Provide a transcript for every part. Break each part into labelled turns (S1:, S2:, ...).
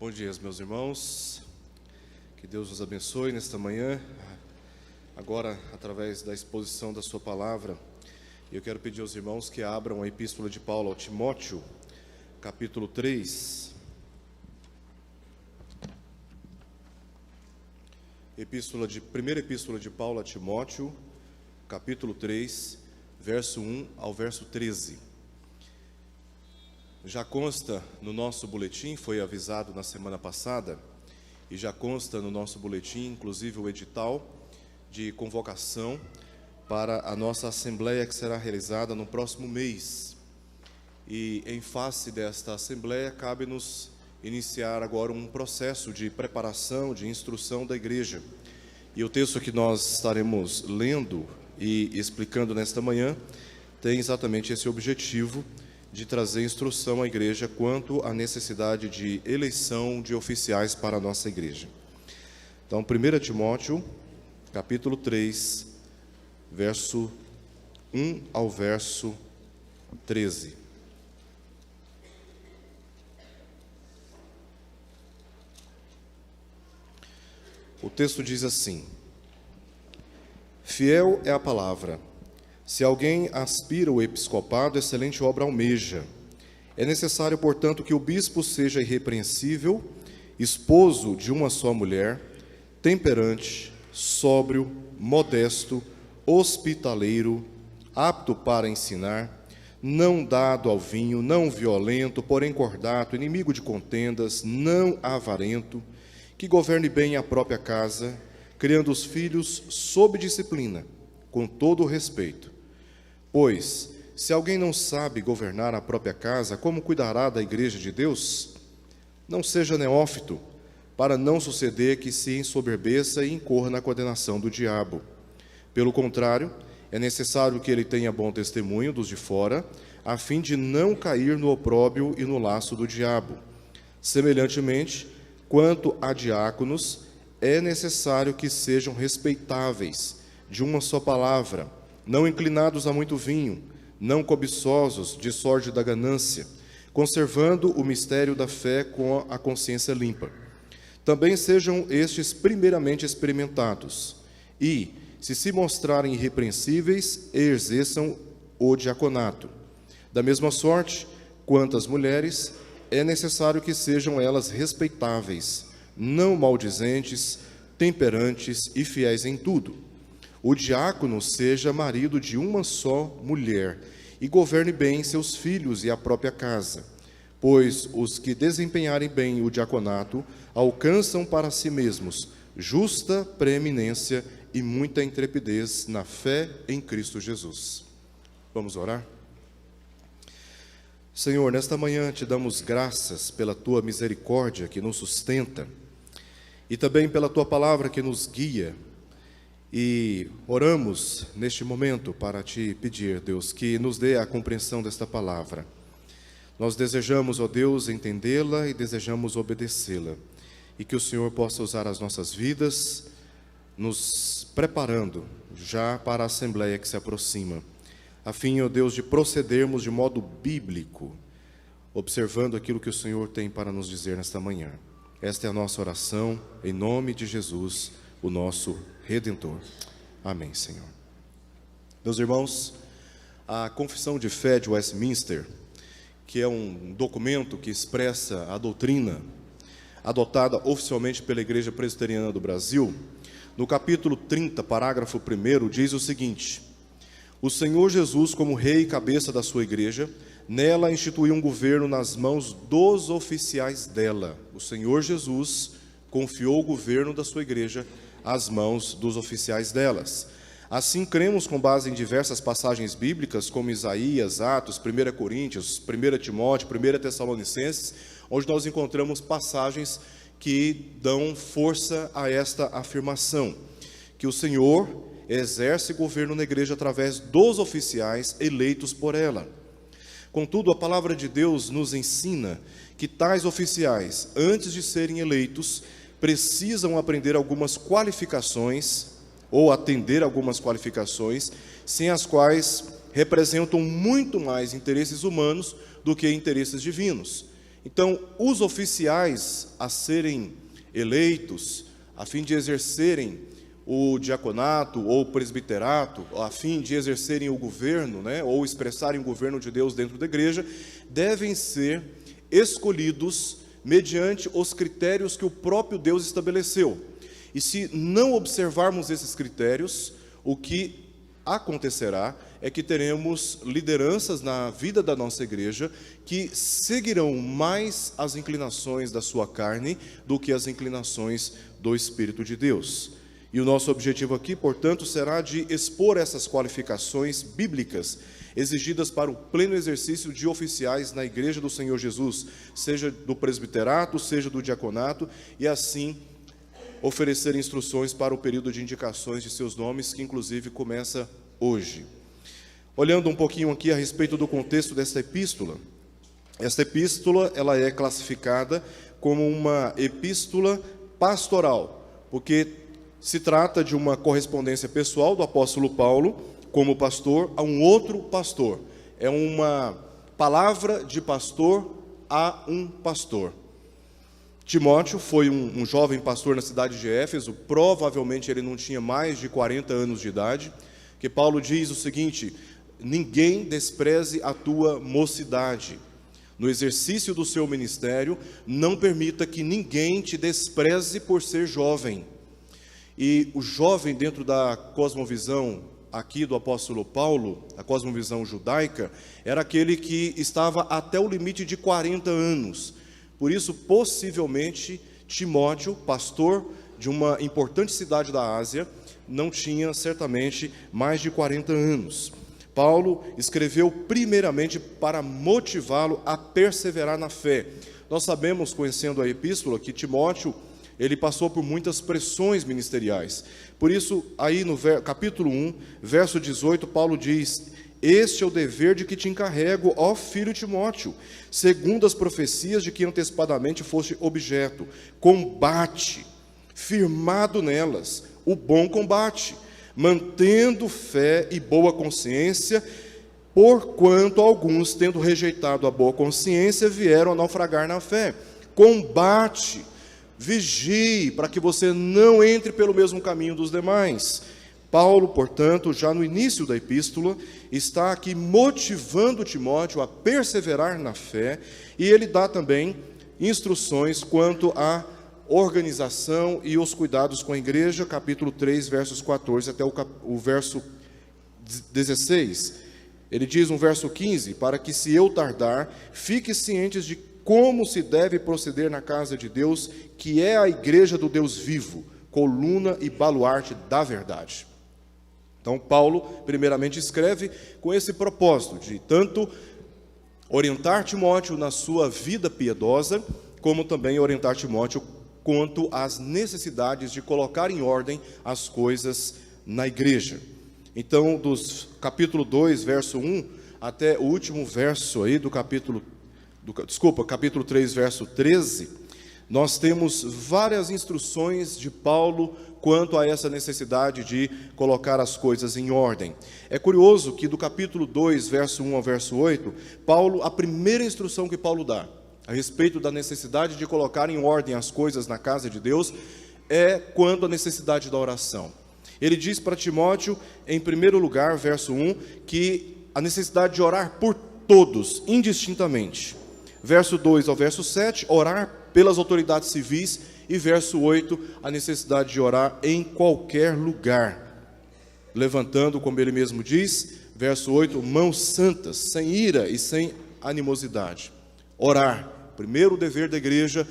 S1: Bom dia, meus irmãos. Que Deus nos abençoe nesta manhã. Agora, através da exposição da sua palavra, eu quero pedir aos irmãos que abram a epístola de Paulo ao Timóteo, capítulo 3. Primeira epístola de Paulo a Timóteo, capítulo 3, verso 1 ao verso 13. Já consta no nosso boletim, foi avisado na semana passada, e já consta no nosso boletim, inclusive o edital de convocação para a nossa assembleia que será realizada no próximo mês. E em face desta assembleia, cabe-nos iniciar agora um processo de preparação, de instrução da igreja. E o texto que nós estaremos lendo e explicando nesta manhã tem exatamente esse objetivo de trazer instrução à igreja quanto à necessidade de eleição de oficiais para a nossa igreja. Então, 1 Timóteo, capítulo 3, verso 1 ao verso 13. O texto diz assim: Fiel é a palavra. Se alguém aspira o episcopado, excelente obra almeja. É necessário, portanto, que o bispo seja irrepreensível, esposo de uma só mulher, temperante, sóbrio, modesto, hospitaleiro, apto para ensinar, não dado ao vinho, não violento, porém cordato, inimigo de contendas, não avarento, que governe bem a própria casa, criando os filhos sob disciplina, com todo o respeito. Pois, se alguém não sabe governar a própria casa, como cuidará da igreja de Deus? Não seja neófito, para não suceder que se ensoberbeça e incorra na condenação do diabo. Pelo contrário, é necessário que ele tenha bom testemunho dos de fora, a fim de não cair no opróbrio e no laço do diabo. Semelhantemente, quanto a diáconos, é necessário que sejam respeitáveis, de uma só palavra, não inclinados a muito vinho, não cobiçosos de sorte da ganância, conservando o mistério da fé com a consciência limpa. Também sejam estes primeiramente experimentados, e, se mostrarem irrepreensíveis, exerçam o diaconato. Da mesma sorte, quanto às mulheres, é necessário que sejam elas respeitáveis, não maldizentes, temperantes e fiéis em tudo. O diácono seja marido de uma só mulher e governe bem seus filhos e a própria casa, pois os que desempenharem bem o diaconato alcançam para si mesmos justa preeminência e muita intrepidez na fé em Cristo Jesus. Vamos orar? Senhor, nesta manhã te damos graças pela tua misericórdia que nos sustenta e também pela tua palavra que nos guia. E oramos neste momento para te pedir, Deus, que nos dê a compreensão desta palavra. Nós desejamos, ó Deus, entendê-la e desejamos obedecê-la. E que o Senhor possa usar as nossas vidas, nos preparando já para a assembleia que se aproxima, a fim, ó Deus, de procedermos de modo bíblico, observando aquilo que o Senhor tem para nos dizer nesta manhã. Esta é a nossa oração, em nome de Jesus, o nosso Redentor. Amém, Senhor. Meus irmãos, a Confissão de Fé de Westminster, que é um documento que expressa a doutrina adotada oficialmente pela Igreja Presbiteriana do Brasil, no capítulo 30, parágrafo 1, diz o seguinte: O Senhor Jesus, como rei e cabeça da sua igreja, nela instituiu um governo nas mãos dos oficiais dela. O Senhor Jesus confiou o governo da sua igreja às mãos dos oficiais delas. Assim, cremos com base em diversas passagens bíblicas, como Isaías, Atos, 1 Coríntios, 1 Timóteo, 1 Tessalonicenses, onde nós encontramos passagens que dão força a esta afirmação, que o Senhor exerce governo na igreja através dos oficiais eleitos por ela. Contudo, a palavra de Deus nos ensina que tais oficiais, antes de serem eleitos, precisam aprender algumas qualificações, ou atender algumas qualificações, sem as quais representam muito mais interesses humanos do que interesses divinos. Então, os oficiais a serem eleitos, a fim de exercerem o diaconato ou o presbiterato, a fim de exercerem o governo, ou expressarem o governo de Deus dentro da igreja, devem ser escolhidos mediante os critérios que o próprio Deus estabeleceu. E se não observarmos esses critérios, o que acontecerá é que teremos lideranças na vida da nossa igreja que seguirão mais as inclinações da sua carne do que as inclinações do Espírito de Deus. E o nosso objetivo aqui, portanto, será de expor essas qualificações bíblicas exigidas para o pleno exercício de oficiais na igreja do Senhor Jesus, seja do presbiterato, seja do diaconato, e assim oferecer instruções para o período de indicações de seus nomes, que inclusive começa hoje. Olhando um pouquinho aqui a respeito do contexto desta epístola, esta epístola ela é classificada como uma epístola pastoral, porque se trata de uma correspondência pessoal do apóstolo Paulo, como pastor, a um outro pastor. É uma palavra de pastor a um pastor. Timóteo foi um jovem pastor na cidade de Éfeso, provavelmente ele não tinha mais de 40 anos de idade, que Paulo diz o seguinte: ninguém despreze a tua mocidade. No exercício do seu ministério, não permita que ninguém te despreze por ser jovem. E o jovem, dentro da cosmovisão aqui do apóstolo Paulo, a cosmovisão judaica, era aquele que estava até o limite de 40 anos. Por isso, possivelmente, Timóteo, pastor de uma importante cidade da Ásia, não tinha certamente mais de 40 anos. Paulo escreveu primeiramente para motivá-lo a perseverar na fé. Nós sabemos, conhecendo a epístola, que Timóteo, ele passou por muitas pressões ministeriais. Por isso, aí no capítulo 1, verso 18, Paulo diz: este é o dever de que te encarrego, ó filho Timóteo, segundo as profecias de que antecipadamente foste objeto. Combate, firmado nelas, o bom combate, mantendo fé e boa consciência, porquanto alguns, tendo rejeitado a boa consciência, vieram a naufragar na fé. Combate, vigie, para que você não entre pelo mesmo caminho dos demais. Paulo, portanto, já no início da epístola, está aqui motivando Timóteo a perseverar na fé, e ele dá também instruções quanto à organização e os cuidados com a igreja, capítulo 3, versos 14 até o verso 16. Ele diz no verso 15, para que se eu tardar, fique cientes de como se deve proceder na casa de Deus, que é a igreja do Deus vivo, coluna e baluarte da verdade. Então, Paulo, primeiramente, escreve com esse propósito de tanto orientar Timóteo na sua vida piedosa, como também orientar Timóteo quanto às necessidades de colocar em ordem as coisas na igreja. Então, dos capítulo 2, verso 1, até o último verso aí do capítulo 3, verso 13, nós temos várias instruções de Paulo quanto a essa necessidade de colocar as coisas em ordem. É curioso que do capítulo 2, verso 1 ao verso 8, a primeira instrução que Paulo dá a respeito da necessidade de colocar em ordem as coisas na casa de Deus é quanto à necessidade da oração. Ele diz para Timóteo, em primeiro lugar, verso 1, que a necessidade de orar por todos, indistintamente. Verso 2 ao verso 7, orar pelas autoridades civis, e verso 8, a necessidade de orar em qualquer lugar, levantando, como ele mesmo diz, verso 8, mãos santas, sem ira e sem animosidade. Orar, primeiro dever da igreja,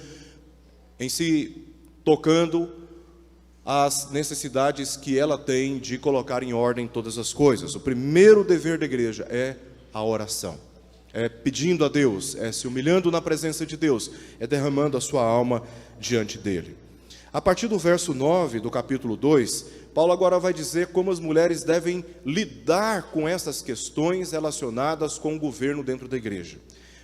S1: em si tocando as necessidades que ela tem de colocar em ordem todas as coisas. O primeiro dever da igreja é a oração. É pedindo a Deus, é se humilhando na presença de Deus, é derramando a sua alma diante dele. A partir do verso 9 do capítulo 2, Paulo agora vai dizer como as mulheres devem lidar com essas questões relacionadas com o governo dentro da igreja.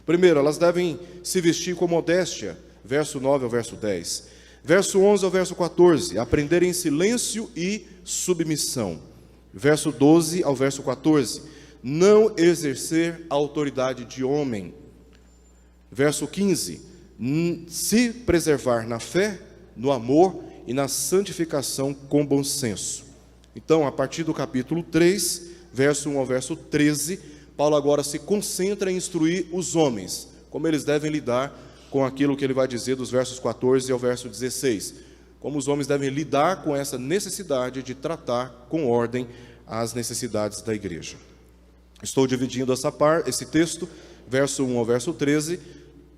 S1: Primeiro, elas devem se vestir com modéstia, verso 9 ao verso 10. Verso 11 ao verso 14, aprender em silêncio e submissão. Verso 12 ao verso 14, não exercer a autoridade de homem. Verso 15: se preservar na fé, no amor e na santificação com bom senso. Então, a partir do capítulo 3, verso 1 ao verso 13, Paulo agora se concentra em instruir os homens, como eles devem lidar com aquilo que ele vai dizer dos versos 14 ao verso 16. Como os homens devem lidar com essa necessidade de tratar com ordem as necessidades da igreja. Estou dividindo esse texto, verso 1 ao verso 13,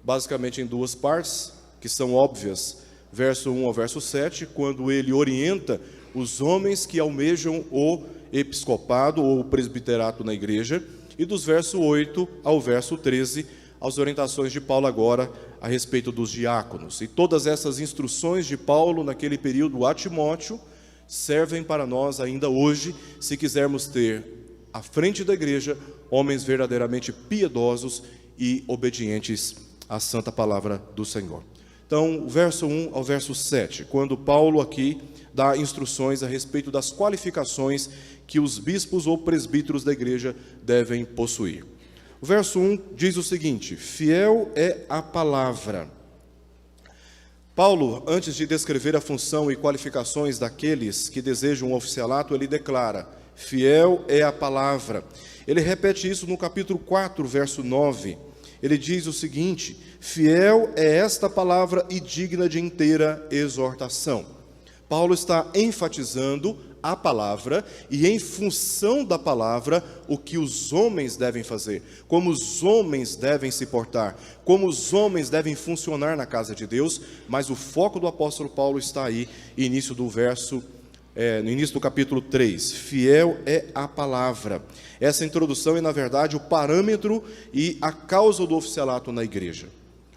S1: basicamente em duas partes, que são óbvias. Verso 1 ao verso 7, quando ele orienta os homens que almejam o episcopado ou o presbiterato na igreja, e dos versos 8 ao verso 13, as orientações de Paulo agora a respeito dos diáconos. E todas essas instruções de Paulo naquele período a Timóteo servem para nós ainda hoje, se quisermos ter à frente da igreja homens verdadeiramente piedosos e obedientes à santa palavra do Senhor. Então, o verso 1 ao verso 7, quando Paulo aqui dá instruções a respeito das qualificações que os bispos ou presbíteros da igreja devem possuir. O verso 1 diz o seguinte: fiel é a palavra. Paulo, antes de descrever a função e qualificações daqueles que desejam um oficialato, ele declara: fiel é a palavra. Ele repete isso no capítulo 4, verso 9. Ele diz o seguinte: fiel é esta palavra e digna de inteira exortação. Paulo está enfatizando a palavra e, em função da palavra, o que os homens devem fazer, como os homens devem se portar, como os homens devem funcionar na casa de Deus. Mas o foco do apóstolo Paulo está aí, no início do capítulo 3, fiel é a palavra. Essa introdução é, na verdade, o parâmetro e a causa do oficialato na igreja.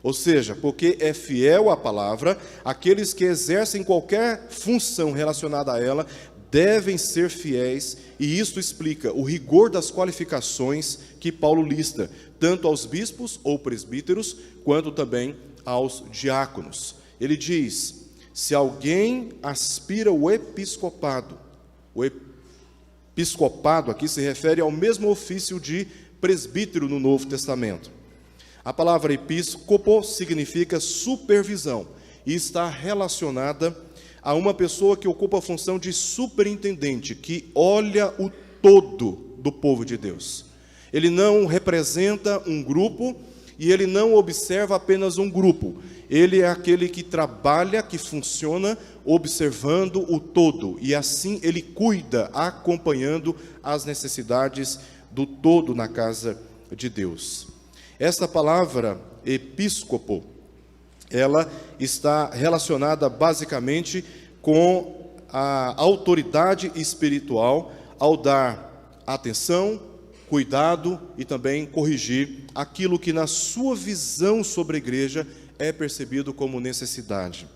S1: Ou seja, porque é fiel à palavra, aqueles que exercem qualquer função relacionada a ela devem ser fiéis, e isto explica o rigor das qualificações que Paulo lista, tanto aos bispos ou presbíteros, quanto também aos diáconos. Ele diz: se alguém aspira ao episcopado, o episcopado aqui se refere ao mesmo ofício de presbítero no Novo Testamento. A palavra episcopo significa supervisão e está relacionada a uma pessoa que ocupa a função de superintendente, que olha o todo do povo de Deus. Ele não representa um grupo e ele não observa apenas um grupo. Ele é aquele que trabalha, que funciona observando o todo, e assim ele cuida, acompanhando as necessidades do todo na casa de Deus. Esta palavra episcopo, ela está relacionada basicamente com a autoridade espiritual ao dar atenção, cuidado e também corrigir aquilo que na sua visão sobre a igreja é percebido como necessidade.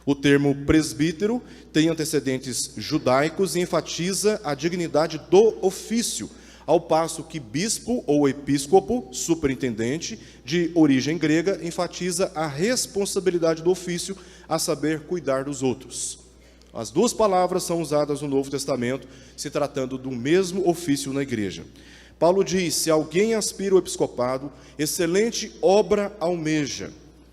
S1: O termo presbítero tem antecedentes judaicos e enfatiza a dignidade do ofício, ao passo que bispo ou episcopo, superintendente, de origem grega, enfatiza a responsabilidade do ofício, a saber, cuidar dos outros. As duas palavras são usadas no Novo Testamento, se tratando do mesmo ofício na igreja. Paulo diz: se alguém aspira ao episcopado, excelente obra almeja.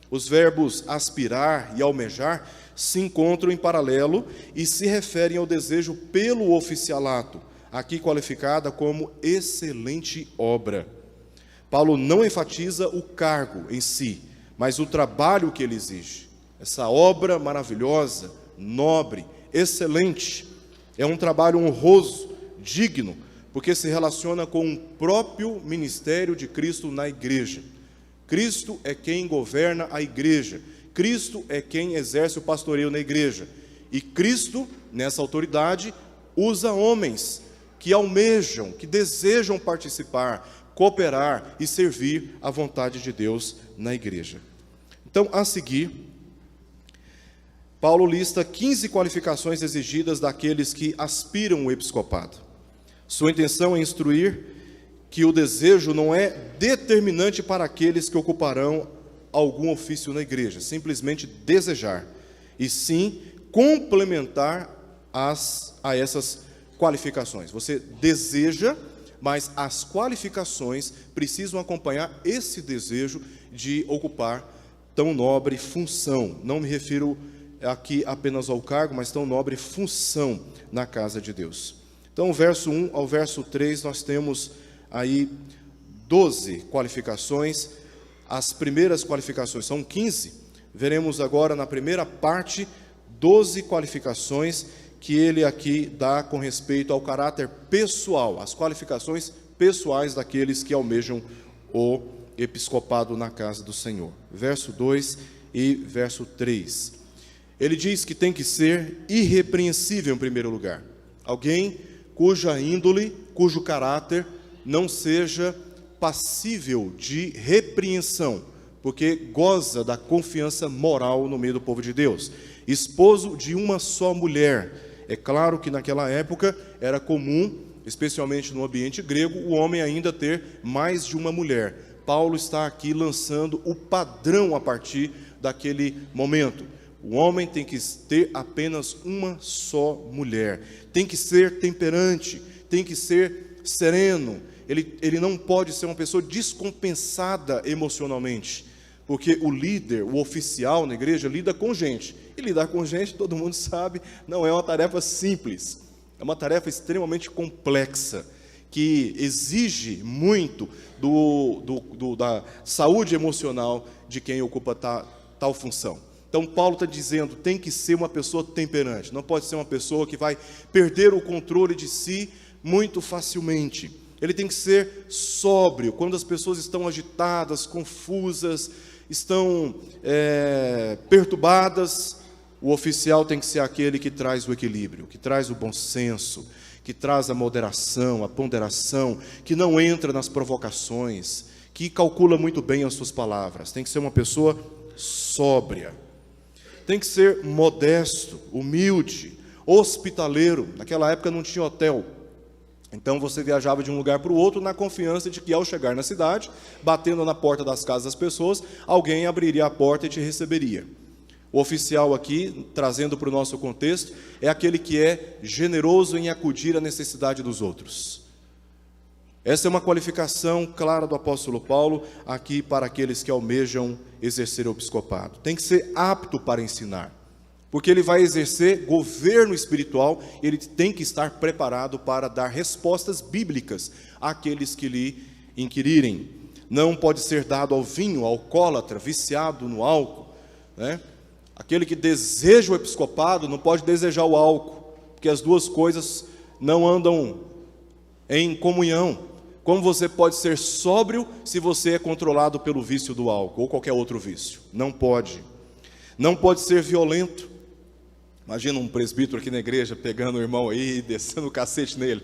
S1: Os verbos aspirar e almejar se encontram em paralelo e se referem ao desejo pelo oficialato, aqui qualificada como excelente obra. Paulo não enfatiza o cargo em si, mas o trabalho que ele exige. Essa obra maravilhosa, nobre, excelente, é um trabalho honroso, digno, porque se relaciona com o próprio ministério de Cristo na igreja. Cristo é quem governa a igreja, Cristo é quem exerce o pastoreio na igreja, e Cristo, nessa autoridade, usa homens que almejam, que desejam participar, cooperar e servir à vontade de Deus na igreja. Então, a seguir, Paulo lista 15 qualificações exigidas daqueles que aspiram ao episcopado. Sua intenção é instruir que o desejo não é determinante para aqueles que ocuparão algum ofício na igreja, simplesmente desejar, e sim complementar a essas qualificações. Você deseja, mas as qualificações precisam acompanhar esse desejo de ocupar tão nobre função. Não me refiro aqui apenas ao cargo, mas tão nobre função na casa de Deus. Então, verso 1 ao verso 3, nós temos aí 12 qualificações. As primeiras qualificações são 15. Veremos agora na primeira parte 12 qualificações que ele aqui dá com respeito ao caráter pessoal, as qualificações pessoais daqueles que almejam o episcopado na casa do Senhor. Verso 2 e verso 3. Ele diz que tem que ser irrepreensível em primeiro lugar. Alguém cuja índole, cujo caráter não seja passível de repreensão, porque goza da confiança moral no meio do povo de Deus. Esposo de uma só mulher. É claro que naquela época era comum, especialmente no ambiente grego, o homem ainda ter mais de uma mulher. Paulo está aqui lançando o padrão a partir daquele momento. O homem tem que ter apenas uma só mulher. Tem que ser temperante, tem que ser sereno. Ele não pode ser uma pessoa descompensada emocionalmente, porque o líder, o oficial na igreja, lida com gente. E lidar com gente, todo mundo sabe, não é uma tarefa simples. É uma tarefa extremamente complexa, que exige muito da saúde emocional de quem ocupa tal função. Então, Paulo está dizendo, tem que ser uma pessoa temperante. Não pode ser uma pessoa que vai perder o controle de si muito facilmente. Ele tem que ser sóbrio. Quando as pessoas estão agitadas, confusas, estão perturbadas, o oficial tem que ser aquele que traz o equilíbrio, que traz o bom senso, que traz a moderação, a ponderação, que não entra nas provocações, que calcula muito bem as suas palavras. Tem que ser uma pessoa sóbria. Tem que ser modesto, humilde, hospitaleiro. Naquela época não tinha hotel. Então você viajava de um lugar para o outro na confiança de que ao chegar na cidade, batendo na porta das casas das pessoas, alguém abriria a porta e te receberia. O oficial aqui, trazendo para o nosso contexto, é aquele que é generoso em acudir à necessidade dos outros. Essa é uma qualificação clara do apóstolo Paulo aqui para aqueles que almejam exercer o episcopado. Tem que ser apto para ensinar, porque ele vai exercer governo espiritual, ele tem que estar preparado para dar respostas bíblicas àqueles que lhe inquirirem. Não pode ser dado ao vinho, alcoólatra, viciado no álcool, né? Aquele que deseja o episcopado não pode desejar o álcool, porque as duas coisas não andam em comunhão. Como você pode ser sóbrio se você é controlado pelo vício do álcool ou qualquer outro vício? Não pode. Não pode ser violento. Imagina um presbítero aqui na igreja pegando o irmão aí e descendo o cacete nele.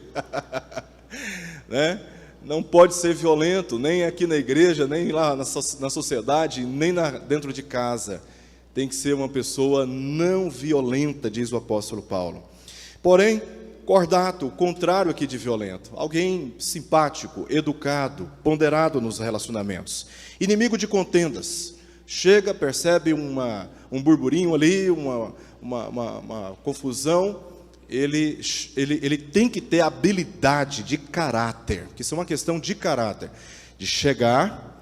S1: Né? Não pode ser violento, nem aqui na igreja, nem lá na sociedade, nem dentro de casa. Tem que ser uma pessoa não violenta, diz o apóstolo Paulo. Porém, cordato, o contrário aqui de violento. Alguém simpático, educado, ponderado nos relacionamentos. Inimigo de contendas. Chega, percebe um burburinho ali, uma confusão. Ele tem que ter habilidade de caráter, que isso é uma questão de caráter, de chegar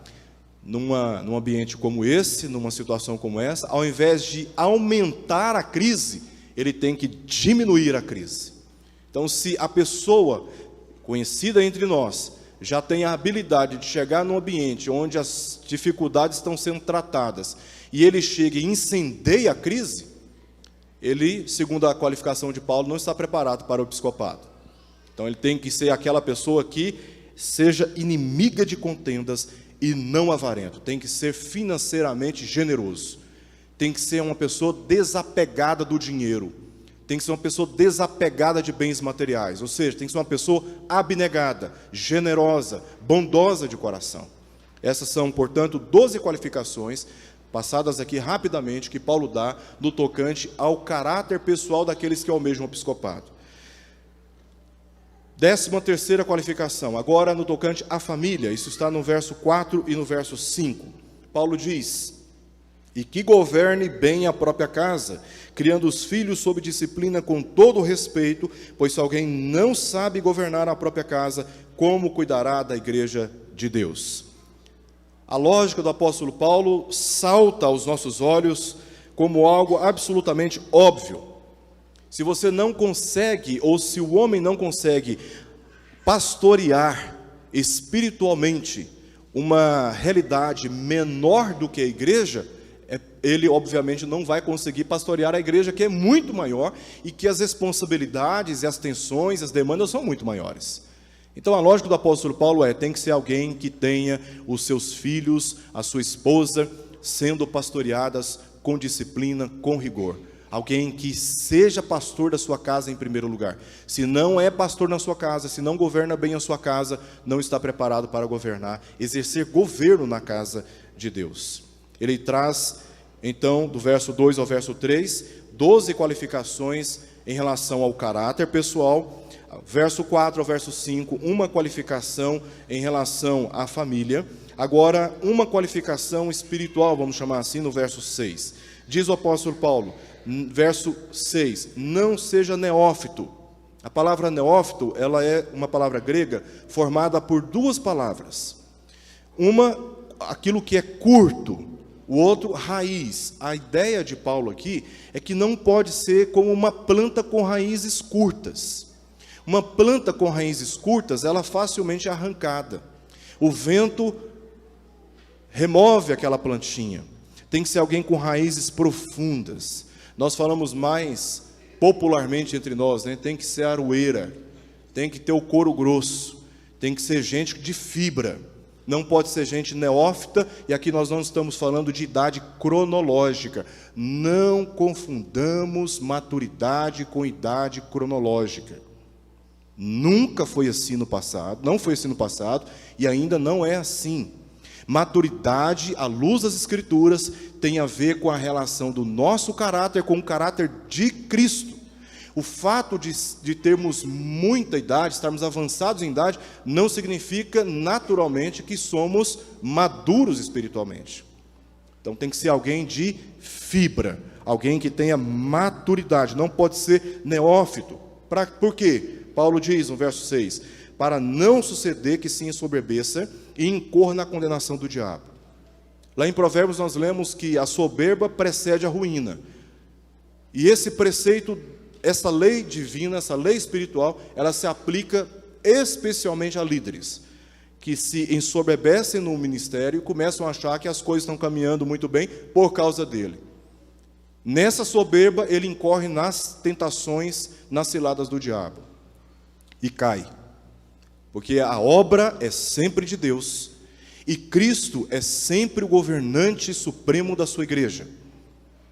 S1: num ambiente como esse, numa situação como essa, ao invés de aumentar a crise, ele tem que diminuir a crise. Então, se a pessoa conhecida entre nós já tem a habilidade de chegar num ambiente onde as dificuldades estão sendo tratadas, e ele chega e incendeia a crise, ele, segundo a qualificação de Paulo, não está preparado para o episcopado. Então, ele tem que ser aquela pessoa que seja inimiga de contendas e não avarento. Tem que ser financeiramente generoso. Tem que ser uma pessoa desapegada do dinheiro. Tem que ser uma pessoa desapegada de bens materiais. Ou seja, tem que ser uma pessoa abnegada, generosa, bondosa de coração. Essas são, portanto, 12 qualificações, passadas aqui rapidamente, que Paulo dá no tocante ao caráter pessoal daqueles que almejam o episcopado. 13ª qualificação, agora no tocante à família, isso está no verso 4 e no verso 5. Paulo diz: e que governe bem a própria casa, criando os filhos sob disciplina com todo respeito, pois se alguém não sabe governar a própria casa, como cuidará da igreja de Deus? A lógica do apóstolo Paulo salta aos nossos olhos como algo absolutamente óbvio. Se você não consegue, ou se o homem não consegue pastorear espiritualmente uma realidade menor do que a igreja, ele obviamente não vai conseguir pastorear a igreja, que é muito maior e que as responsabilidades e as tensões, as demandas são muito maiores. Então a lógica do apóstolo Paulo tem que ser alguém que tenha os seus filhos, a sua esposa, sendo pastoreadas com disciplina, com rigor. Alguém que seja pastor da sua casa em primeiro lugar. Se não é pastor na sua casa, se não governa bem a sua casa, não está preparado para governar, exercer governo na casa de Deus. Ele traz, então, do verso 2 ao verso 3, 12 qualificações em relação ao caráter pessoal. Verso 4 ao verso 5, uma qualificação em relação à família. Agora, uma qualificação espiritual, vamos chamar assim, no verso 6. Diz o apóstolo Paulo, verso 6, não seja neófito. A palavra neófito, ela é uma palavra grega formada por duas palavras. Uma, aquilo que é curto, o outro, raiz. A ideia de Paulo aqui é que não pode ser como uma planta com raízes curtas. Uma planta com raízes curtas, ela é facilmente arrancada. O vento remove aquela plantinha. Tem que ser alguém com raízes profundas. Nós falamos mais popularmente entre nós, né? Tem que ser aroeira, tem que ter o couro grosso, tem que ser gente de fibra. Não pode ser gente neófita, e aqui nós não estamos falando de idade cronológica. Não confundamos maturidade com idade cronológica. Nunca foi assim no passado, não foi assim no passado, e ainda não é assim. Maturidade, à luz das Escrituras, tem a ver com a relação do nosso caráter com o caráter de Cristo. O fato de termos muita idade, estarmos avançados em idade, não significa naturalmente que somos maduros espiritualmente. Então tem que ser alguém de fibra, alguém que tenha maturidade, não pode ser neófito. Por quê? Paulo diz no verso 6, para não suceder que se ensoberbeça e incorra na condenação do diabo. Lá em Provérbios nós lemos que a soberba precede a ruína. E esse preceito, essa lei divina, essa lei espiritual, ela se aplica especialmente a líderes, que se ensoberbecem no ministério e começam a achar que as coisas estão caminhando muito bem por causa dele. Nessa soberba, ele incorre nas tentações, nas ciladas do diabo. E cai. Porque a obra é sempre de Deus. E Cristo é sempre o governante supremo da sua igreja.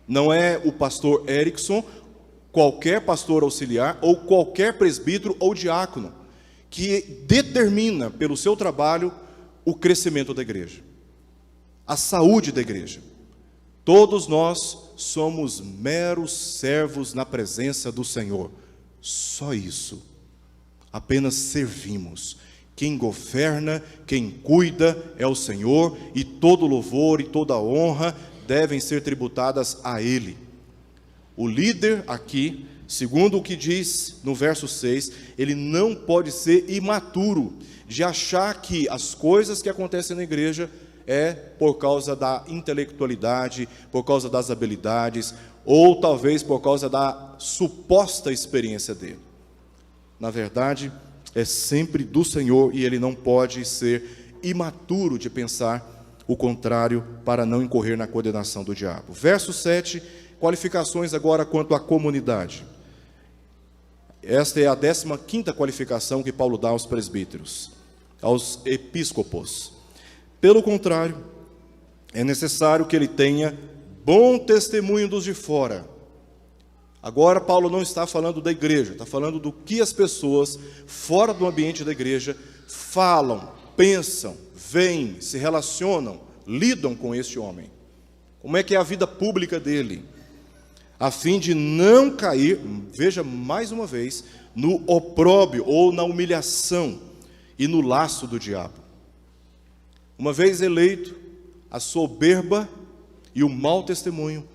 S1: Não é o pastor Erickson, qualquer pastor auxiliar, ou qualquer presbítero ou diácono, que determina pelo seu trabalho o crescimento da igreja, a saúde da igreja. Todos nós somos meros servos na presença do Senhor. Só isso. Apenas servimos. Quem governa, quem cuida é o Senhor, e todo louvor e toda honra devem ser tributadas a Ele. O líder aqui, segundo o que diz no verso 6, ele não pode ser imaturo, de achar que as coisas que acontecem na igreja é por causa da intelectualidade, por causa das habilidades, ou talvez por causa da suposta experiência dele. Na verdade, é sempre do Senhor, e ele não pode ser imaturo de pensar o contrário para não incorrer na condenação do diabo. Verso 7, qualificações agora quanto à comunidade. Esta é a 15ª qualificação que Paulo dá aos presbíteros, aos episcopos. Pelo contrário, é necessário que ele tenha bom testemunho dos de fora. Agora Paulo não está falando da igreja, está falando do que as pessoas fora do ambiente da igreja falam, pensam, veem, se relacionam, lidam com este homem. Como é que é a vida pública dele? A fim de não cair, veja mais uma vez, no opróbrio ou na humilhação e no laço do diabo. Uma vez eleito, a soberba e o mau testemunho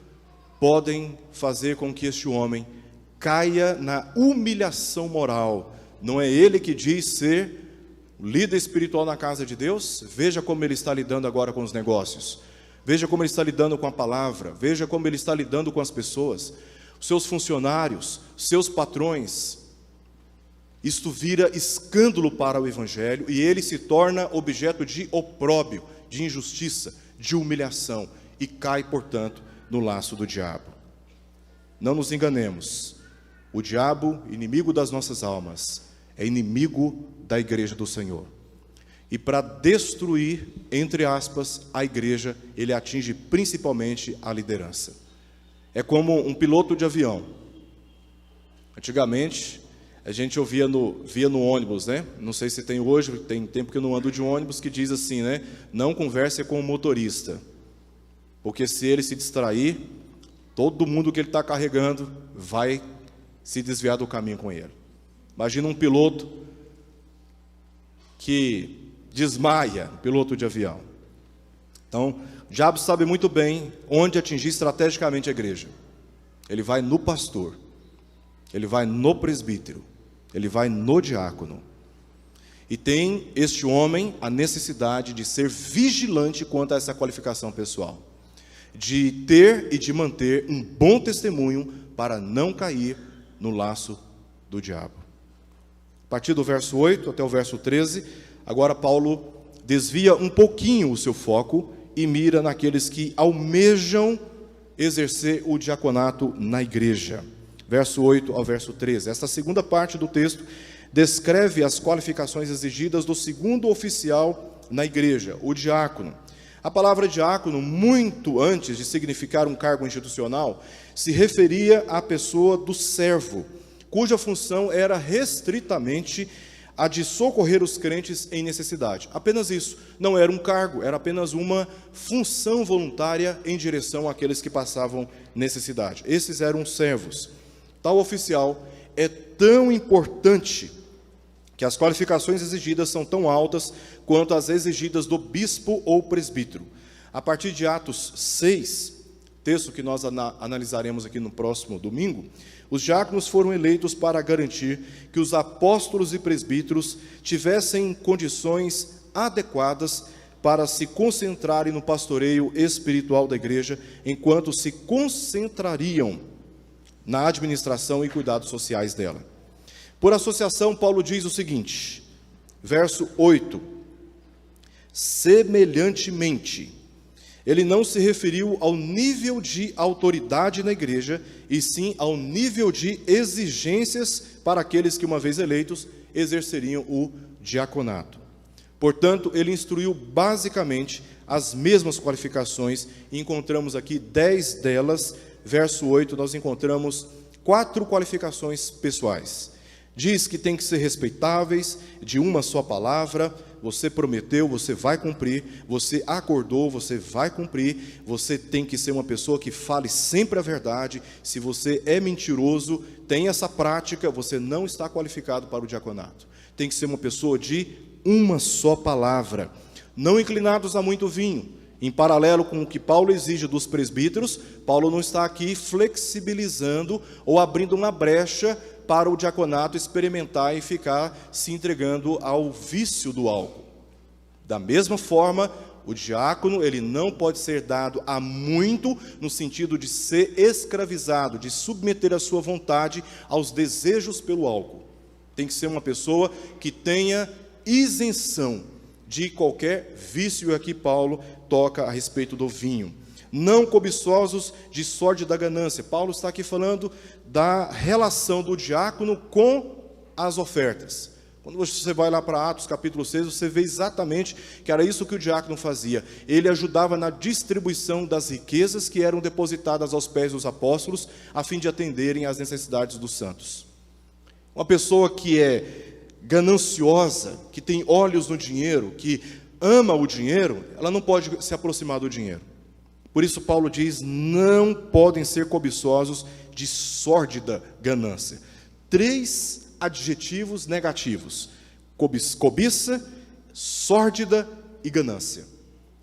S1: podem fazer com que este homem caia na humilhação moral. Não é ele que diz ser o líder espiritual na casa de Deus, veja como ele está lidando agora com os negócios, veja como ele está lidando com a palavra, veja como ele está lidando com as pessoas, os seus funcionários, seus patrões. Isto vira escândalo para o Evangelho e ele se torna objeto de opróbrio, de injustiça, de humilhação e cai, portanto, no laço do diabo. Não nos enganemos, o diabo, inimigo das nossas almas, é inimigo da igreja do Senhor. E para destruir, entre aspas, a igreja, ele atinge principalmente a liderança. É como um piloto de avião. Antigamente, a gente via no ônibus, né? Não sei se tem hoje, tem tempo que eu não ando de ônibus, que diz assim, né? Não converse com o motorista, porque se ele se distrair, todo mundo que ele está carregando vai se desviar do caminho com ele. Imagina um piloto que desmaia, piloto de avião. Então, o diabo sabe muito bem onde atingir estrategicamente a igreja. Ele vai no pastor, ele vai no presbítero, ele vai no diácono. E tem este homem a necessidade de ser vigilante quanto a essa qualificação pessoal, de ter e de manter um bom testemunho para não cair no laço do diabo. A partir do verso 8 até o verso 13, agora Paulo desvia um pouquinho o seu foco e mira naqueles que almejam exercer o diaconato na igreja. Verso 8 ao verso 13. Esta segunda parte do texto descreve as qualificações exigidas do segundo oficial na igreja, o diácono. A palavra diácono, muito antes de significar um cargo institucional, se referia à pessoa do servo, cuja função era restritamente a de socorrer os crentes em necessidade. Apenas isso, não era um cargo, era apenas uma função voluntária em direção àqueles que passavam necessidade. Esses eram servos. Tal oficial é tão importante que as qualificações exigidas são tão altas quanto as exigidas do bispo ou presbítero. A partir de Atos 6, texto que nós analisaremos aqui no próximo domingo, os diáconos foram eleitos para garantir que os apóstolos e presbíteros tivessem condições adequadas para se concentrarem no pastoreio espiritual da igreja, enquanto se concentrariam na administração e cuidados sociais dela. Por associação, Paulo diz o seguinte, verso 8, semelhantemente, ele não se referiu ao nível de autoridade na igreja, e sim ao nível de exigências para aqueles que, uma vez eleitos, exerceriam o diaconato. Portanto, ele instruiu basicamente as mesmas qualificações, e encontramos aqui 10 delas. Verso 8, nós encontramos 4 qualificações pessoais. Diz que tem que ser respeitáveis, de uma só palavra. Você prometeu, você vai cumprir. Você acordou, você vai cumprir. Você tem que ser uma pessoa que fale sempre a verdade. Se você é mentiroso, tem essa prática, você não está qualificado para o diaconato. Tem que ser uma pessoa de uma só palavra. Não inclinados a muito vinho. Em paralelo com o que Paulo exige dos presbíteros, Paulo não está aqui flexibilizando ou abrindo uma brecha para o diaconato experimentar e ficar se entregando ao vício do álcool. Da mesma forma, o diácono, ele não pode ser dado a muito no sentido de ser escravizado, de submeter a sua vontade aos desejos pelo álcool. Tem que ser uma pessoa que tenha isenção de qualquer vício, e aqui Paulo toca a respeito do vinho. Não cobiçosos de sórdida ganância. Paulo está aqui falando da relação do diácono com as ofertas. Quando você vai lá para Atos capítulo 6, você vê exatamente que era isso que o diácono fazia. Ele ajudava na distribuição das riquezas que eram depositadas aos pés dos apóstolos, a fim de atenderem às necessidades dos santos. Uma pessoa que é gananciosa, que tem olhos no dinheiro, que ama o dinheiro, ela não pode se aproximar do dinheiro. Por isso Paulo diz, não podem ser cobiçosos de sórdida ganância. 3 adjetivos negativos: cobiça, sórdida e ganância.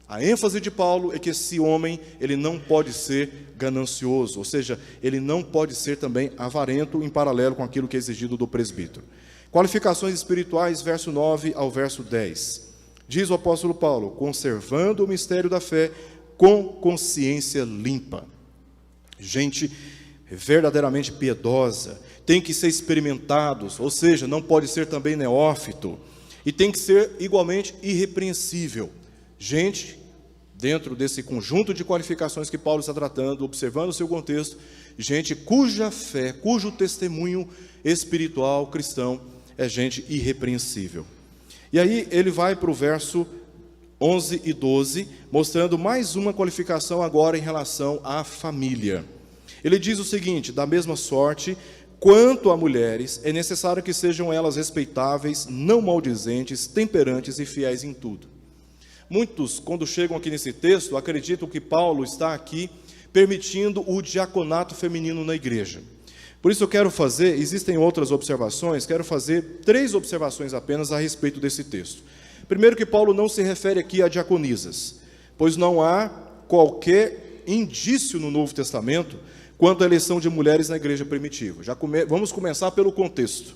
S1: A ênfase de Paulo é que esse homem, ele não pode ser ganancioso, ou seja, ele não pode ser também avarento, em paralelo com aquilo que é exigido do presbítero. Qualificações espirituais, verso 9 ao verso 10. Diz o apóstolo Paulo: conservando o mistério da fé com consciência limpa. Gente verdadeiramente piedosa, tem que ser experimentados, ou seja, não pode ser também neófito, e tem que ser igualmente irrepreensível. Gente, dentro desse conjunto de qualificações que Paulo está tratando, observando o seu contexto, gente cuja fé, cujo testemunho espiritual cristão é gente irrepreensível. E aí ele vai para o verso 11 e 12, mostrando mais uma qualificação agora em relação à família. Ele diz o seguinte: da mesma sorte, quanto a mulheres, é necessário que sejam elas respeitáveis, não maldizentes, temperantes e fiéis em tudo. Muitos, quando chegam aqui nesse texto, acreditam que Paulo está aqui permitindo o diaconato feminino na igreja. Por isso eu quero fazer, existem outras observações, quero fazer 3 observações apenas a respeito desse texto. Primeiro, que Paulo não se refere aqui a diaconisas, pois não há qualquer indício no Novo Testamento quanto à eleição de mulheres na igreja primitiva. Vamos começar pelo contexto.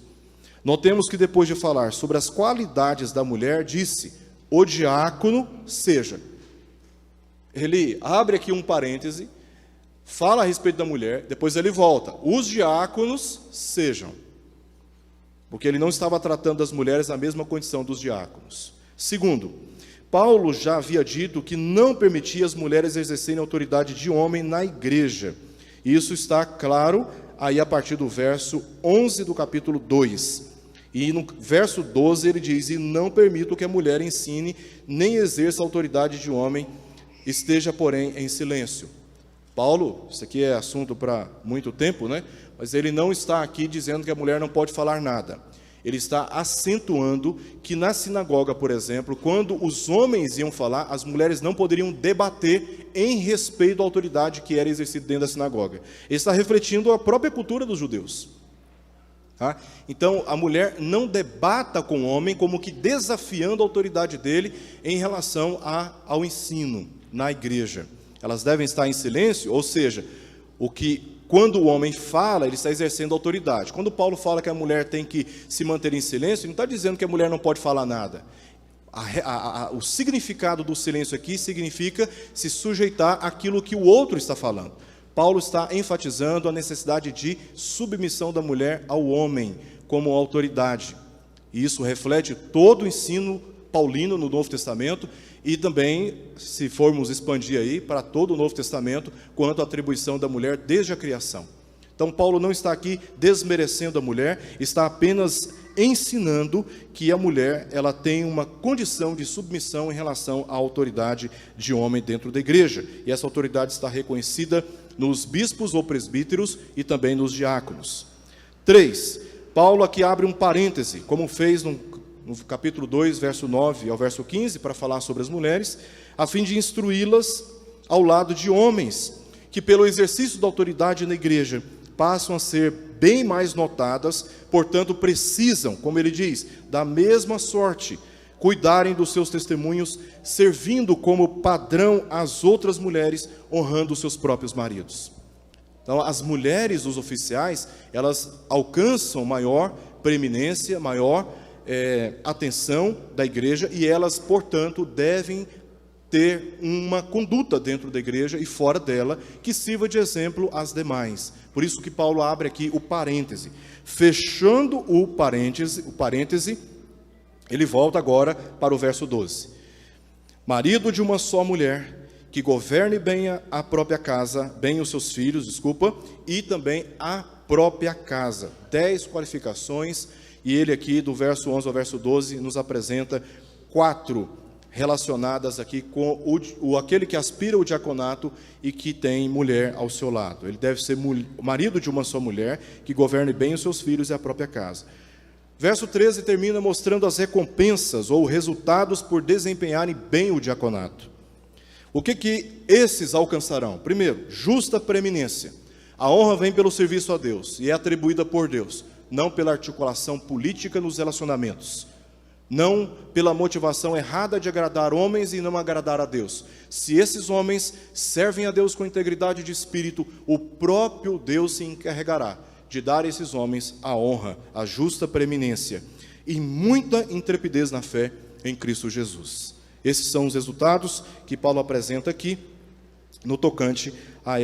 S1: Notemos que depois de falar sobre as qualidades da mulher, disse: o diácono seja. Ele abre aqui um parêntese, fala a respeito da mulher, depois ele volta: os diáconos sejam. Porque ele não estava tratando das mulheres na mesma condição dos diáconos. Segundo, Paulo já havia dito que não permitia as mulheres exercerem autoridade de homem na igreja. Isso está claro aí a partir do verso 11 do capítulo 2. E no verso 12 ele diz: e não permito que a mulher ensine, nem exerça a autoridade de homem, esteja, porém, em silêncio. Paulo, isso aqui é assunto para muito tempo, né? Mas ele não está aqui dizendo que a mulher não pode falar nada. Ele está acentuando que na sinagoga, por exemplo, quando os homens iam falar, as mulheres não poderiam debater em respeito à autoridade que era exercida dentro da sinagoga. Ele está refletindo a própria cultura dos judeus. Tá? Então, a mulher não debata com o homem, como que desafiando a autoridade dele em relação ao ensino na igreja. Elas devem estar em silêncio, ou seja, quando o homem fala, ele está exercendo autoridade. Quando Paulo fala que a mulher tem que se manter em silêncio, ele não está dizendo que a mulher não pode falar nada. O significado do silêncio aqui significa se sujeitar àquilo que o outro está falando. Paulo está enfatizando a necessidade de submissão da mulher ao homem como autoridade. E isso reflete todo o ensino paulino no Novo Testamento e também, se formos expandir aí, para todo o Novo Testamento, quanto à atribuição da mulher desde a criação. Então, Paulo não está aqui desmerecendo a mulher, está apenas ensinando que a mulher ela tem uma condição de submissão em relação à autoridade de homem dentro da igreja. E essa autoridade está reconhecida nos bispos ou presbíteros e também nos diáconos. 3. Paulo aqui abre um parêntese, como fez no capítulo 2, verso 9 ao verso 15, para falar sobre as mulheres, a fim de instruí-las ao lado de homens, que pelo exercício da autoridade na igreja, passam a ser bem mais notadas, portanto precisam, como ele diz, da mesma sorte, cuidarem dos seus testemunhos, servindo como padrão às outras mulheres, honrando os seus próprios maridos. Então, as mulheres, os oficiais, elas alcançam maior preeminência, maior atenção da igreja, e elas, portanto, devem ter uma conduta dentro da igreja e fora dela, que sirva de exemplo às demais. Por isso que Paulo abre aqui o parêntese. Fechando o parêntese, ele volta agora para o verso 12. Marido de uma só mulher, que governe bem a própria casa, bem os seus filhos, e também a própria casa. 10 qualificações, e ele aqui, do verso 11 ao verso 12, nos apresenta 4 relacionadas aqui com aquele que aspira ao diaconato e que tem mulher ao seu lado. Ele deve ser marido de uma só mulher, que governe bem os seus filhos e a própria casa. Verso 13 termina mostrando as recompensas ou resultados por desempenharem bem o diaconato. O que esses alcançarão? Primeiro, justa preeminência. A honra vem pelo serviço a Deus e é atribuída por Deus, não pela articulação política nos relacionamentos, não pela motivação errada de agradar homens e não agradar a Deus. Se esses homens servem a Deus com integridade de espírito, o próprio Deus se encarregará de dar a esses homens a honra, a justa preeminência e muita intrepidez na fé em Cristo Jesus. Esses são os resultados que Paulo apresenta aqui no tocante a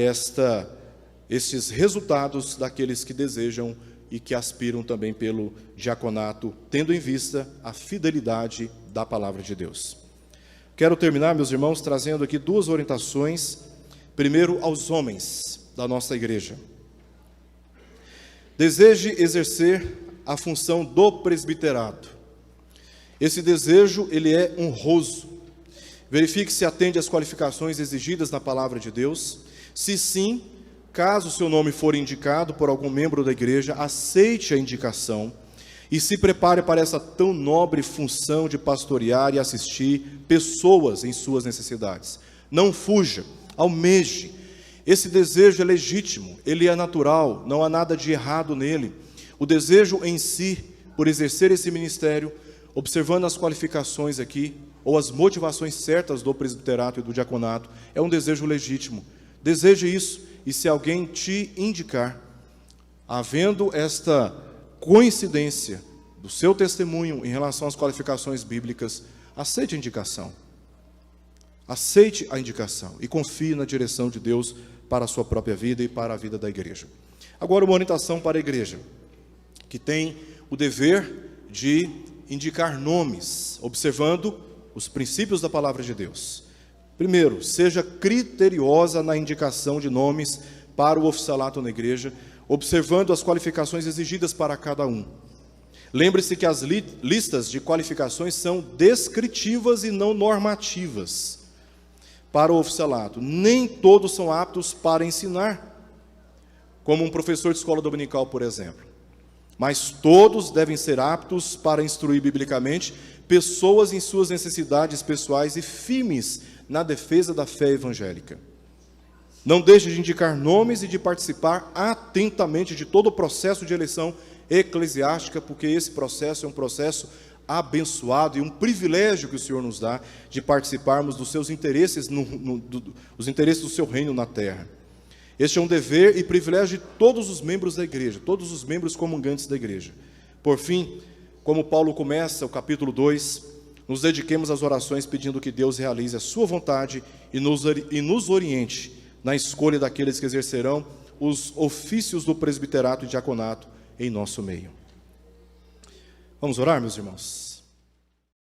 S1: estes resultados daqueles que desejam e que aspiram também pelo diaconato, tendo em vista a fidelidade da palavra de Deus. Quero terminar, meus irmãos, trazendo aqui duas orientações. Primeiro, aos homens da nossa igreja. Deseje exercer a função do presbiterado. Esse desejo, ele é honroso. Verifique se atende às qualificações exigidas na palavra de Deus. Se sim, caso o seu nome for indicado por algum membro da igreja, aceite a indicação e se prepare para essa tão nobre função de pastorear e assistir pessoas em suas necessidades. Não fuja, almeje. Esse desejo é legítimo, ele é natural, não há nada de errado nele. O desejo em si, por exercer esse ministério, observando as qualificações aqui, ou as motivações certas do presbiterato e do diaconato, é um desejo legítimo. Deseje isso, e se alguém te indicar, havendo esta coincidência do seu testemunho em relação às qualificações bíblicas, aceite a indicação. Aceite a indicação e confie na direção de Deus para a sua própria vida e para a vida da igreja. Agora, uma orientação para a igreja, que tem o dever de indicar nomes, observando os princípios da palavra de Deus. Primeiro, seja criteriosa na indicação de nomes para o oficialato na igreja, observando as qualificações exigidas para cada um. Lembre-se que as listas de qualificações são descritivas e não normativas para o oficialato. Nem todos são aptos para ensinar, como um professor de escola dominical, por exemplo. Mas todos devem ser aptos para instruir biblicamente pessoas em suas necessidades pessoais e firmes na defesa da fé evangélica. Não deixe de indicar nomes e de participar atentamente de todo o processo de eleição eclesiástica, porque esse processo é um processo abençoado e um privilégio que o Senhor nos dá de participarmos dos seus interesses, os interesses do seu reino na terra. Este é um dever e privilégio de todos os membros da igreja, todos os membros comungantes da igreja. Por fim, como Paulo começa o capítulo 2, nos dediquemos às orações pedindo que Deus realize a sua vontade e nos oriente na escolha daqueles que exercerão os ofícios do presbiterato e diaconato em nosso meio. Vamos orar, meus irmãos?